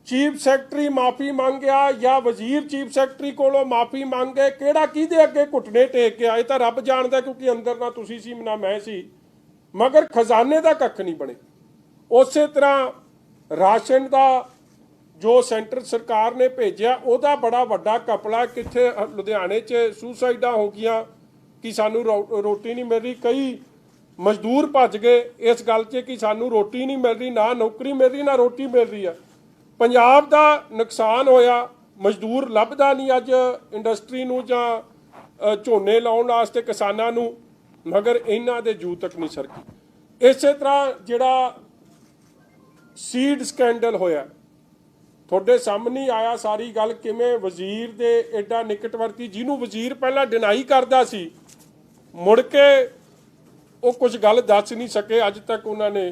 Chief secretary माफ़ी मंग गया या वजीर चीफ सैकटरी कोलों माफ़ी मंग गए, किहड़ा किहदे अगे घुटने टेक गया, ये तो रब जानदा, क्योंकि अंदर ना तुसी सी ना मैं सी, मगर खजाने का कख नहीं बने। उस तरह राशन का जो सेंटर सरकार ने भेजा वह बड़ा वड्डा कपड़ा, कित्थे लुधियाने च सुसाइडा हो गई कि सानू रोटी नहीं मिल रही, कई मजदूर भज गए इस गल च कि सानू रोटी नहीं मिल रही, ना नौकरी मिल रही ना रोटी मिल रही है। पंजाब का नुकसान होया, मजदूर लभदा नहीं अज इंडस्ट्री नूं जां झोने लाउण वास्ते किसानां नूं, मगर इन्हां दे जू तक नहीं सरकी। इस तरह जिहड़ा सीड स्कैंडल होया तुहाडे सामने आया, सारी गल किवें वजीर दे एडा निकटवर्ती जिन्हों वजीर पहला डिनाई करदा सी, मुड़ के वो कुछ गल दस नहीं सके अज तक उन्होंने।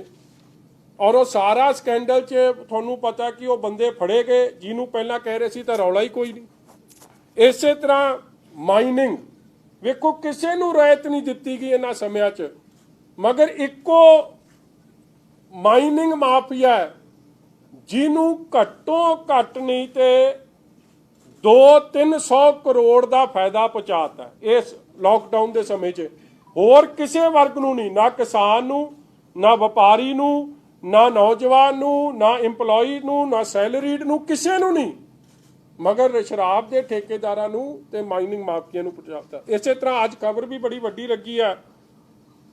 और वो सारा स्कैंडल च तुहानूं पता कि वो बंदे फड़े गए जिन्हों पहला कह रहे सी, तो रौला ही कोई नहीं। इस तरह माइनिंग वेखो किसी नूं रायत नहीं दिती गई इन्हां समयां च, मगर इक्को माइनिंग माफिया जिन्हों घट्टों घट नहीं तो 200-300 करोड़ का फायदा पहुँचाता इस लॉकडाउन के समय च, होर किसी वर्ग नूं नहीं, ना किसान नूं, ना व्यापारी नूं, ना नौजवान नूं, ना इंपलॉई नूं, ना सैलरीड नूं, किसी नूं नहीं, मगर शराब के ठेकेदारां नूं ते माइनिंग माफिया नूं पहुँचाता। इस तरह अज खबर भी बड़ी वड्डी लगी है,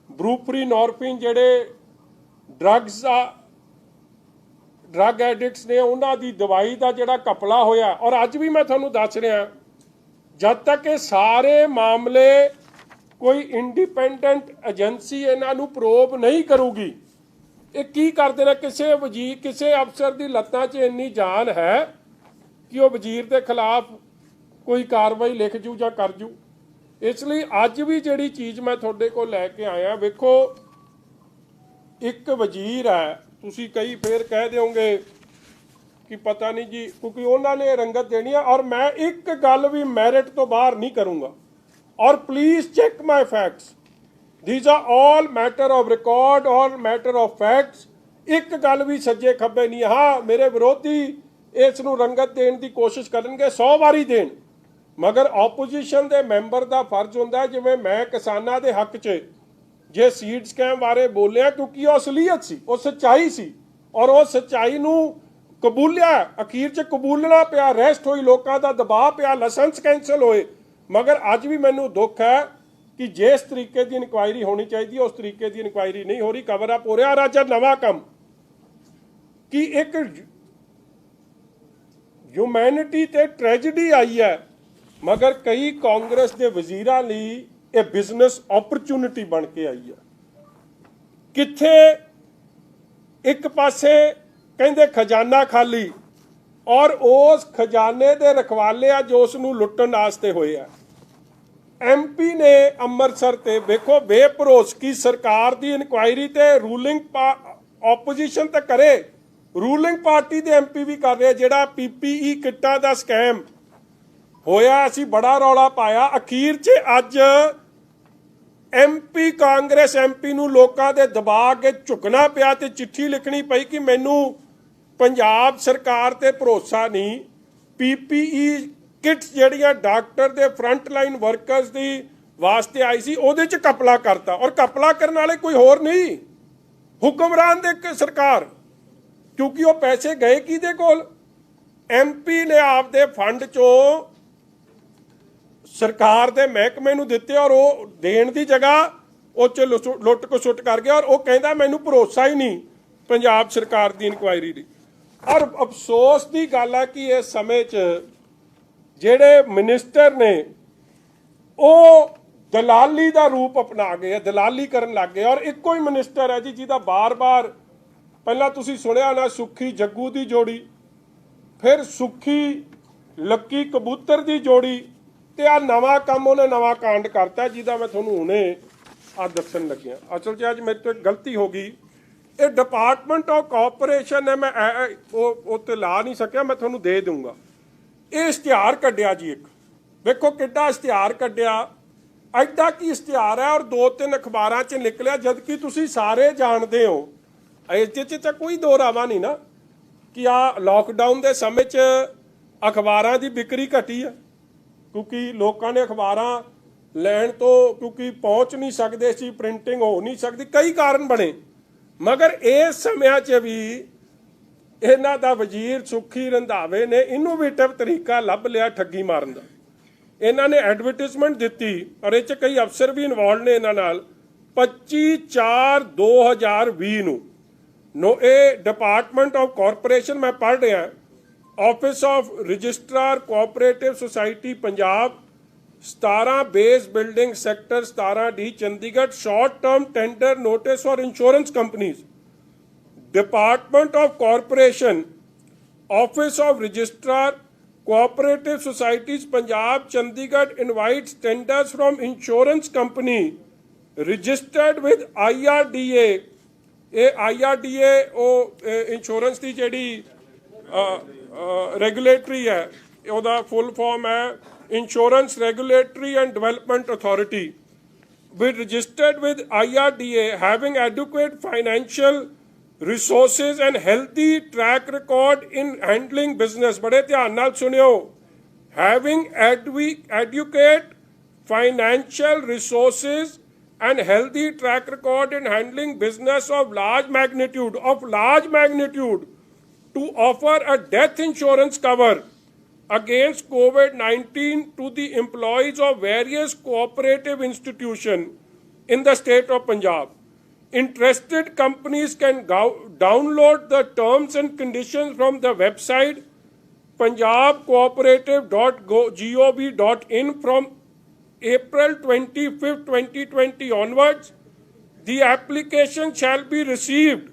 ब्रूफरीनॉर्फिन जिहड़े ड्रग एडिक्ट्स ने उन्हां दी दवाई का जिहड़ा कपला होया, और अज भी मैं तुहानूं दस रहा, जब तक ये सारे मामले कोई इंडिपेंडेंट एजेंसी इन्हां नूं प्रोब नहीं करूगी, ये की करते हैं, किसी वजीर किसी अफसर की लत्तां 'च इन्नी जान है कि वह वजीर के खिलाफ कोई कार्रवाई लिख जू या कर जू। इसलिए अज भी जिहड़ी चीज़ मैं तुहाडे कोल लैके आया, वेखो एक वजीर है, तुसी कई फिर कह दोगे कि पता नहीं जी, क्योंकि उन्होंने रंगत देनी है, और मैं एक गल भी मैरिट तो बाहर नहीं करूँगा, और please check my facts, these are all matter of record और मैटर ऑफ फैक्ट्स। एक गल भी सज्जे खब्बे नहीं। हाँ, मेरे विरोधी इस नूं रंगत देने की कोशिश करेंगे 100 वारी देन, मगर ओपोजिशन के मैंबर का फर्ज होंदा है, जिवें मैं किसानां दे हक च जे सीड स्कैम बारे बोलिया, क्योंकि वो असलीयत सी, वो सच्चाई सी, और वो सच्चाई नूं कबूलिया, अखीर च कबूलना पिया, अरैसट होई, लोगों का दबाव पिया, लाइसेंस कैंसल होए। मगर अज भी मैनूं दुख है कि जिस तरीके की इनकुआयरी होनी चाहिए उस तरीके की इनकुआयरी नहीं हो रही। कवर अप हो रहा। और अज नवा कम कि एक ह्यूमैनिटी ते ट्रैजिडी आई है, मगर कई कांग्रेस के वजीरां लई ये बिजनेस ऑपरचुनिटी बन के आई है। कित्थे एक पासे कहंदे खजाना खाली, और उस खजाने के रखवाले आ जो उसनूं लुट्टण वास्ते होए आ। MP ने अमृतसर ते वेखो बेभरोसगी सरकार की इनकुआयरी ते रूलिंग ओपोजिशन तो करे, रूलिंग पार्टी के MP भी कर रहे, जिहड़ा PPE किट्टां दा स्कैम होया, असी बड़ा रौला पाया। अखीर च अज MP कांग्रेस MP नूं लोकां दे दबा के झुकना पिया ते चिट्ठी लिखनी पई कि मैनूं पंजाब सरकार ते भरोसा नहीं। PPE किट्स जिहड़ियां डॉक्टर दे फ्रंट लाइन वर्कर्स दी वास्ते आई सी, उहदे च कपला करता, और कपला करने वाले कोई होर नहीं, हुक्मरान दे सरकार, क्योंकि वो पैसे गए किहदे कोल, MP ने आपदे फंड चों सरकार के महकमे नूं दिते, और वो देण दी जगह वो लुट खसुट कर गया, और वो कहंदा मैनूं भरोसा ही नहीं पंजाब सरकार की इनकुआयरी दी। और अफसोस की गल है कि इस समय जिहड़े मिनिस्टर ने वो दलाली का रूप अपना गए, दलाली करन लग गए। और एको ही मिनिस्टर है जी जिहदा बार बार पहला तुसीं सुनिया ना, सुखी जग्गू की जोड़ी, फिर सुखी लक्की कबूतर की जोड़ी, ते आ नवा काम उन्हें नवा कांड करता जिहदा मैं तुहानूं हुणे आ दस्सण लग्या। असल च अज मेरे तो एक गलती हो गई, ये डिपार्टमेंट ऑफ कॉपरेशन है, मैं उत्ते ला नहीं सकिया, मैं तुहानूं दे दूंगा। ये इश्तिहार कढ़िया जी, एक वेखो किड्डा इश्तिहार कढ़िया, ऐडा की इश्तिहार है, और 2-3 अखबारां च निकलिया, जबकि तुसीं सारे जानते हो, इस च कोई दो रावा नहीं ना कि आ लॉकडाउन के समय च अखबारां की बिक्री घटी है, क्योंकि लोगों ने अखबारां लैण तो क्योंकि पहुँच नहीं सकते सी, प्रिंटिंग हो नहीं सकती, कई कारण बने। मगर इस समय च भी इन्हां दा वजीर सुखी रंधावे ने इनोवेटिव तरीका लभ लिया ठगी मारन दा। इन्हां ने एडवरटाइजमेंट दिती और इस कई अफसर भी इन्वॉल्व ने इन्हां नाल। 25/4/2020 ਨੂੰ नो ਇਹ डिपार्टमेंट ऑफ कॉरपोरेशन मैं पढ़ रहा, office of registrar cooperative society Punjab 17 base building sector 17D Chandigarh short term tender notice for insurance companies. Department of corporation office of registrar cooperative societies Punjab Chandigarh invites tenders from insurance company registered with IRDA। ये IRDA वो insurance की जी regulatory है, ਉਹਦਾ full form है insurance regulatory and development authority, with registered with IRDA having adequate financial resources and healthy track record in handling business। बड़े ध्यान नाल सुनियो, having adequate financial resources and healthy track record in handling business of large magnitude to offer a death insurance cover against COVID-19 to the employees of various cooperative institutions in the state of Punjab। Interested companies can download the terms and conditions from the website punjabcooperative.gov.in from April 25, 2020 onwards। The application shall be received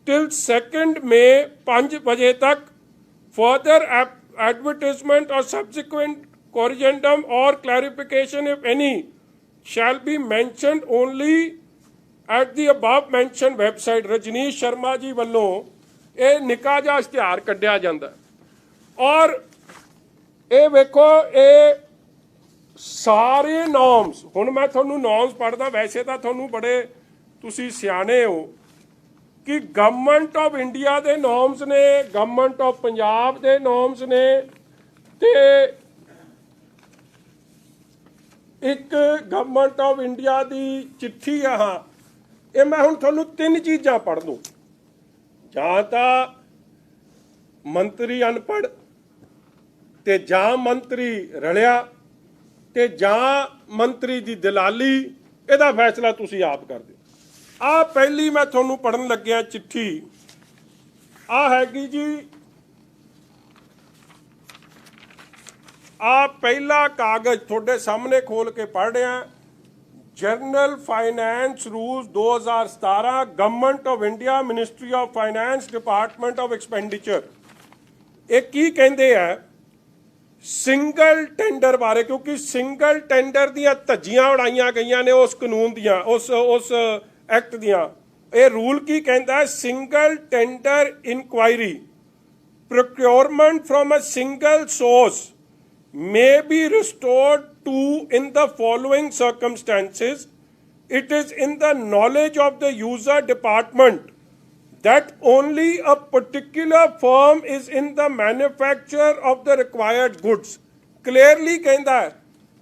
till 2nd May 5 बजे तक। Further advertisement or subsequent corrigendum or clarification if any shall be mentioned only at the above mentioned website। Rajneesh Sharma ji ਵੱਲੋਂ ਇਹ ਨਿੱਕਾ ਜਿਹਾ ਇਸ਼ਤਿਹਾਰ ਕੱਢਿਆ ਜਾਂਦਾ और ਇਹ ਵੇਖੋ ਇਹ सारे नॉर्म्स। हुण मैं तुहानूं नॉर्म्स पढ़दा, वैसे तो तुहानूं बड़े तुसीं सियाणे हो कि गवर्नमेंट ऑफ इंडिया के नॉर्म्स ने, गवर्नमेंट ऑफ पंजाब के नॉर्म्स ने, ते एक गवर्नमेंट ऑफ इंडिया की चिट्ठी आ। हाँ, ये मैं हुण तुहानूं 3 चीज़ां पढ़ दूँ, जां तां मंत्री अनपढ़ ते जां मंत्री रलिया ते जां मंत्री की दलाली। ਇਹਦਾ फैसला तुसीं आप कर दिओ। आ पहली मैं तुहानूं पढ़न लग्गिया चिट्ठी आ हैगी जी, आ पहला कागज तुहाडे सामने खोल के पढ़ रहा। General finance rules 2017 government of India ministry of finance department of expenditure. ये की कहंदे है सिंगल टेंडर बारे, क्योंकि सिंगल टेंडर दियां धज्जियां उड़ाईयां गईयां ने उस कानून दियां, उस एक्ट दियां। ये रूल की कहता है single tender inquiry procurement from a single source may be restored to in the following circumstances. It is in the knowledge of the user department that only a particular firm is in the manufacture of the required goods। clearly कहता है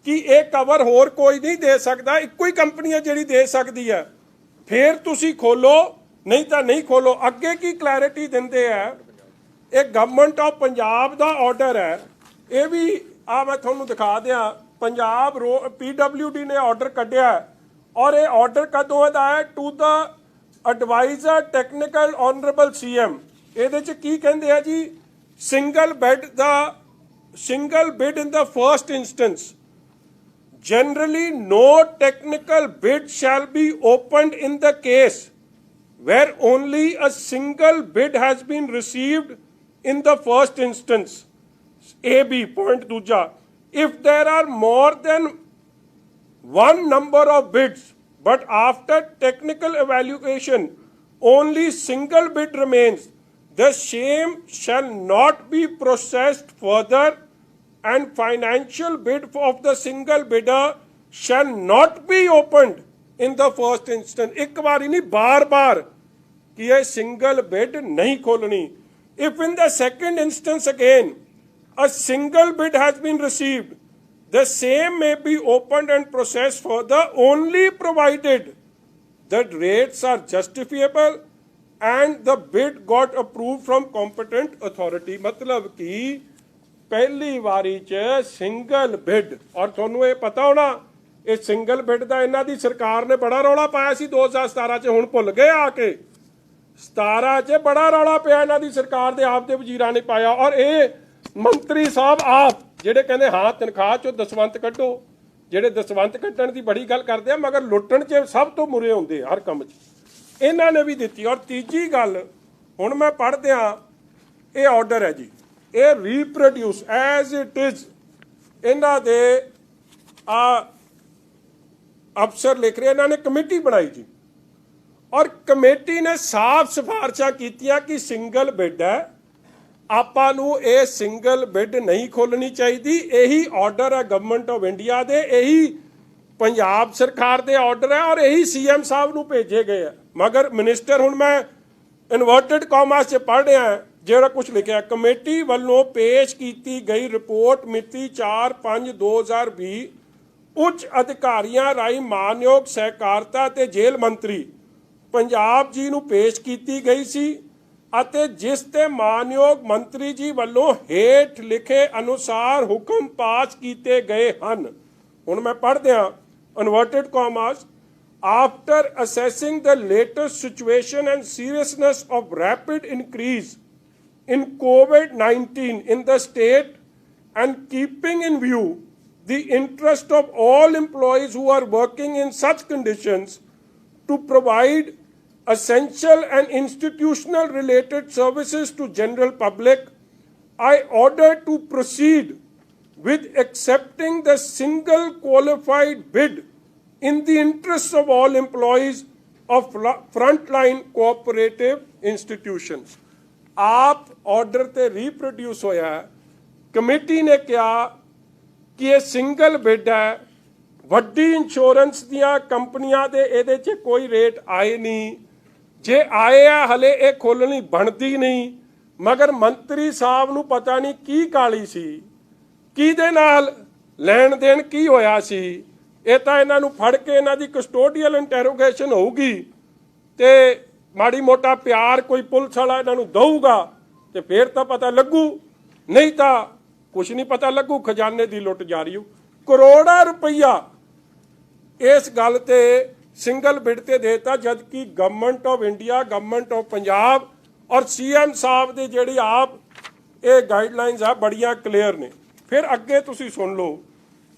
कि ये cover होर कोई नहीं दे सकता, इक्को ही company है जिहड़ी दे सकती है। फिर तुसी खोलो, नहीं तो नहीं खोलो। अगे की क्लैरिटी देंदे है, ये गवर्नमेंट ऑफ पंजाब का ऑर्डर है। ये भी आ मैं तुहानूं दिखा दियां, पंजाब PWD ने ऑर्डर कढ़िया और ये ऑर्डर कदों दा है to the advisor technical honourable CM। ਇਹਦੇ ਚ ਕੀ ਕਹਿੰਦੇ ਆ ਜੀ, single bid in the first instance। generally no technical bid shall be opened in the case where only a single bid has been received in the first instance। AB point दूजा, if there are more than one number of bids but after technical evaluation only single bid remains, the same shall not be processed further and financial bid of the single bidder shall not be opened in the first instance। एक बार ही नहीं, बार बार कि यह single bid नहीं खोलनी। If in the second instance again a single bid has been received, the same may be opened and processed further only provided that rates are justifiable and the bid got approved from competent authority. मतलब कि पहली वारी च single bid, और ਤੁਹਾਨੂੰ ਇਹ ਪਤਾ ਹੋਣਾ ਇਹ ਸਿੰਗਲ ਬਿਡ ਦਾ ਇਹਨਾਂ ਦੀ ਸਰਕਾਰ ਨੇ ਬੜਾ ਰੌਲਾ ਪਾਇਆ ਸੀ 2017 ਚ, ਹੁਣ ਭੁੱਲ ਗਏ ਆ ਕੇ 17 ਚ ਬੜਾ ਰੌਲਾ ਪਿਆ ਇਹਨਾਂ ਦੀ ਸਰਕਾਰ ਦੇ ਆਪ ਦੇ ਵਜ਼ੀਰਾਂ ਨੇ ਪਾਇਆ। ਔਰ ਇਹ ਮੰਤਰੀ ਸਾਹਿਬ ਆਪ ਜਿਹੜੇ ਕਹਿੰਦੇ ਹਾਂ ਤਨਖਾਹ ਚੋਂ ਦਸਵੰਤ ਕੱਢੋ, ਜਿਹੜੇ ਦਸਵੰਤ ਕੱਢਣ ਦੀ ਬੜੀ ਗੱਲ ਕਰਦੇ ਆ ਮਗਰ ਲੁੱਟਣ 'ਚ ਸਭ ਤੋਂ ਮੁਰੇ ਹੁੰਦੇ ਹਰ ਕੰਮ 'ਚ, ਇਹਨਾਂ ਨੇ ਵੀ ਦਿੱਤੀ। ਔਰ ਤੀਜੀ ਗੱਲ ਹੁਣ ਮੈਂ ਪੜ੍ਹਦਿਆਂ ਇਹ ਆਰਡਰ ਹੈ ਜੀ, ਇਹ ਰੀਪਰੋਡਿਊਸ ਐਜ਼ ਇਟ ਇਜ਼ ਇਹਨਾਂ ਦੇ ਆ ਅਫਸਰ ਲਿਖ ਰਹੇ, ਇਹਨਾਂ ਨੇ ਕਮੇਟੀ ਬਣਾਈ ਜੀ ਔਰ ਕਮੇਟੀ ਨੇ ਸਾਫ਼ ਸਿਫਾਰਸ਼ਾਂ ਕੀਤੀਆਂ ਕਿ ਸਿੰਗਲ ਬਿਡ ਹੈ, ਆਪਾਂ ਨੂੰ ਇਹ ਸਿੰਗਲ ਬਿਡ ਨਹੀਂ ਖੋਲਣੀ ਚਾਹੀਦੀ। ਇਹੀ ਆਰਡਰ ਹੈ ਗਵਰਨਮੈਂਟ ਆਫ ਇੰਡੀਆ ਦੇ, ਇਹੀ ਪੰਜਾਬ ਸਰਕਾਰ ਦੇ ਆਰਡਰ ਹੈ ਔਰ ਇਹੀ ਸੀਐਮ ਸਾਹਿਬ ਨੂੰ ਭੇਜੇ ਗਏ ਆ। ਮਗਰ ਮਿਨਿਸਟਰ ਹੁਣ ਮੈਂ ਇਨਵਰਟਡ ਕਾਮਾਸ 'ਚ ਪੜ੍ਹ ਰਿਹਾ ਜਿਹੜਾ ਕੁਝ ਲਿਖਿਆ, ਕਮੇਟੀ ਵੱਲੋਂ ਪੇਸ਼ ਕੀਤੀ ਗਈ ਰਿਪੋਰਟ ਮਿਤੀ 4/5/2020 ਉੱਚ ਅਧਿਕਾਰੀਆਂ ਰਾਹੀਂ ਮਾਨਯੋਗ ਸਹਿਕਾਰਤਾ ਤੇ ਜੇਲ੍ਹ ਮੰਤਰੀ ਪੰਜਾਬ ਜੀ ਨੂੰ ਪੇਸ਼ ਕੀਤੀ ਗਈ ਸੀ ਅਤੇ ਜਿਸ ਤੇ ਮਾਨਯੋਗ ਮੰਤਰੀ ਜੀ ਵੱਲੋਂ ਹੇਠ ਲਿਖੇ ਅਨੁਸਾਰ ਹੁਕਮ ਪਾਸ ਕੀਤੇ ਗਏ ਹਨ। ਹੁਣ ਮੈਂ ਪੜ੍ਹਦਿਆਂ inverted ਕਾਮਾਸ, after assessing the latest situation and seriousness of rapid increase in COVID-19 in the state and keeping in view the interest of all employees who are working in such conditions to provide essential and institutional related services to general public, I order to proceed with accepting the single qualified bid in the interests of all employees of frontline cooperative institutions। आप order ते reproduce होया, committee ने कहा कि ये single bid है, वड्डी insurance दियां कंपनियां दे एदे च कोई रेट आए नहीं, जे आए आ हले ये खोलनी बनती नहीं, मगर मंत्री साहब नूं पता नहीं की काली सी, किहदे नाल लैण देण की होया सी। ਇਹ ਤਾਂ ਇਹਨਾਂ ਨੂੰ ਫੜ ਕੇ ਇਹਨਾਂ ਦੀ ਕਸਟੋਡੀਅਲ ਇੰਟਰੋਗੇਸ਼ਨ ਹੋਊਗੀ ਤੇ ਮਾੜੀ ਮੋਟਾ ਪਿਆਰ ਕੋਈ ਪੁਲਿਸ ਵਾਲਾ ਇਹਨਾਂ ਨੂੰ ਦਊਗਾ ਤੇ ਫਿਰ ਤਾਂ ਪਤਾ ਲੱਗੂ, ਨਹੀਂ ਤਾਂ ਕੁਝ ਨਹੀਂ ਪਤਾ ਲੱਗੂ। ਖਜ਼ਾਨੇ ਦੀ ਲੁੱਟ ਜਾਰੀ ਹੋ, ਕਰੋੜਾਂ ਰੁਪਈਆ ਇਸ ਗੱਲ ਤੇ ਸਿੰਗਲ ਬਿਡ ਤੇ ਦੇਤਾ, ਜਦਕਿ government of India, government of Punjab ਔਰ ਸੀਐਮ ਸਾਹਿਬ ਦੀ ਜਿਹੜੀ ਆਪ ਇਹ ਗਾਈਡਲਾਈਨਸ ਆ ਬੜੀਆਂ ਕਲੀਅਰ ਨੇ। ਫਿਰ ਅੱਗੇ ਤੁਸੀਂ ਸੁਣ ਲਓ,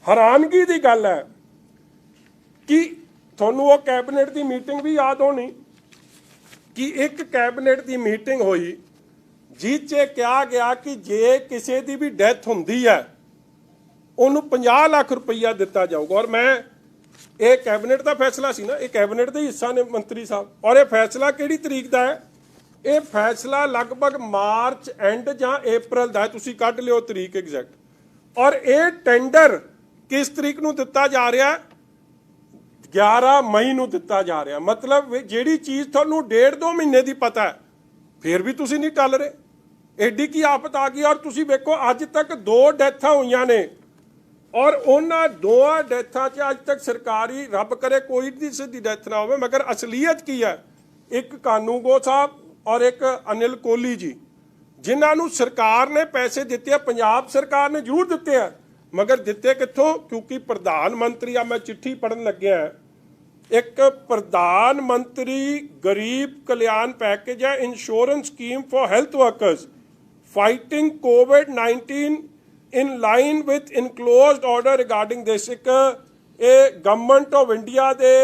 ਹੈਰਾਨਗੀ ਦੀ ਗੱਲ ਹੈ कि ਤੁਹਾਨੂੰ ਉਹ ਕੈਬਨਿਟ ਦੀ ਮੀਟਿੰਗ ਵੀ ਯਾਦ ਹੋਣੀ ਕਿ ਇੱਕ ਕੈਬਨਿਟ ਦੀ ਮੀਟਿੰਗ ਹੋਈ ਜਿਸ 'ਚ ਕਿਹਾ ਗਿਆ ਕਿ ਜੇ ਕਿਸੇ ਦੀ ਵੀ ਡੈਥ ਹੁੰਦੀ ਹੈ ਉਹਨੂੰ 50 ਲੱਖ ਰੁਪਈਆ ਦਿੱਤਾ ਜਾਊਗਾ। ਔਰ ਮੈਂ ਇਹ ਕੈਬਨਿਟ ਦਾ ਫੈਸਲਾ ਸੀ ਨਾ, ਇਹ ਕੈਬਨਿਟ ਦੇ ਹਿੱਸਾ ਨੇ ਮੰਤਰੀ ਸਾਹਿਬ, ਔਰ ਇਹ ਫੈਸਲਾ ਕਿਹੜੀ ਤਰੀਕ ਦਾ ਹੈ? ਇਹ ਫੈਸਲਾ ਲਗਭਗ ਮਾਰਚ ਐਂਡ ਜਾਂ ਅਪ੍ਰੈਲ ਦਾ ਹੈ, ਤੁਸੀਂ ਕੱਢ ਲਿਓ ਤਰੀਕ ਐਗਜ਼ੈਕਟ। ਔਰ ਇਹ ਟੈਂਡਰ ਕਿਸ ਤਰੀਕ ਨੂੰ ਦਿੱਤਾ ਜਾ ਰਿਹਾ? 11 ਮਈ ਨੂੰ ਦਿੱਤਾ ਜਾ ਰਿਹਾ। ਮਤਲਬ ਜਿਹੜੀ ਚੀਜ਼ ਤੁਹਾਨੂੰ 1.5-2 ਮਹੀਨੇ ਦੀ ਪਤਾ ਹੈ ਫਿਰ ਵੀ ਤੁਸੀਂ ਨਹੀਂ ਟੱਲ ਰਹੇ, ਐਡੀ ਕੀ ਆਫਤ ਆ ਗਈ। ਔਰ ਤੁਸੀਂ ਵੇਖੋ ਅੱਜ ਤੱਕ 2 ਡੈਥਾਂ ਹੋਈਆਂ ਨੇ ਔਰ ਉਹਨਾਂ 2 ਡੈਥਾਂ 'ਚ ਅੱਜ ਤੱਕ ਸਰਕਾਰੀ, ਰੱਬ ਕਰੇ ਕੋਈ ਦੀ ਸਿੱਧੀ ਡੈਥ ਨਾ ਹੋਵੇ, ਮਗਰ ਅਸਲੀਅਤ ਕੀ ਹੈ? ਇੱਕ ਕਾਨੂੰਗੋ ਸਾਹਿਬ ਔਰ ਇੱਕ ਅਨਿਲ ਕੋਹਲੀ ਜੀ, ਜਿਨ੍ਹਾਂ ਨੂੰ ਸਰਕਾਰ ਨੇ ਪੈਸੇ ਦਿੱਤੇ ਆ, ਪੰਜਾਬ ਸਰਕਾਰ ਨੇ ਜ਼ਰੂਰ ਦਿੱਤੇ ਆ, ਮਗਰ ਦਿੱਤੇ ਕਿੱਥੋਂ? ਕਿਉਂਕਿ ਪ੍ਰਧਾਨ ਮੰਤਰੀ ਆ, ਮੈਂ ਚਿੱਠੀ ਪੜ੍ਹਨ ਲੱਗਿਆ, एक प्रधानमंत्री गरीब कल्याण पैकेज है, insurance scheme for health workers fighting COVID-19 in line with enclosed order regarding this. एक गवर्नमेंट ऑफ इंडिया दे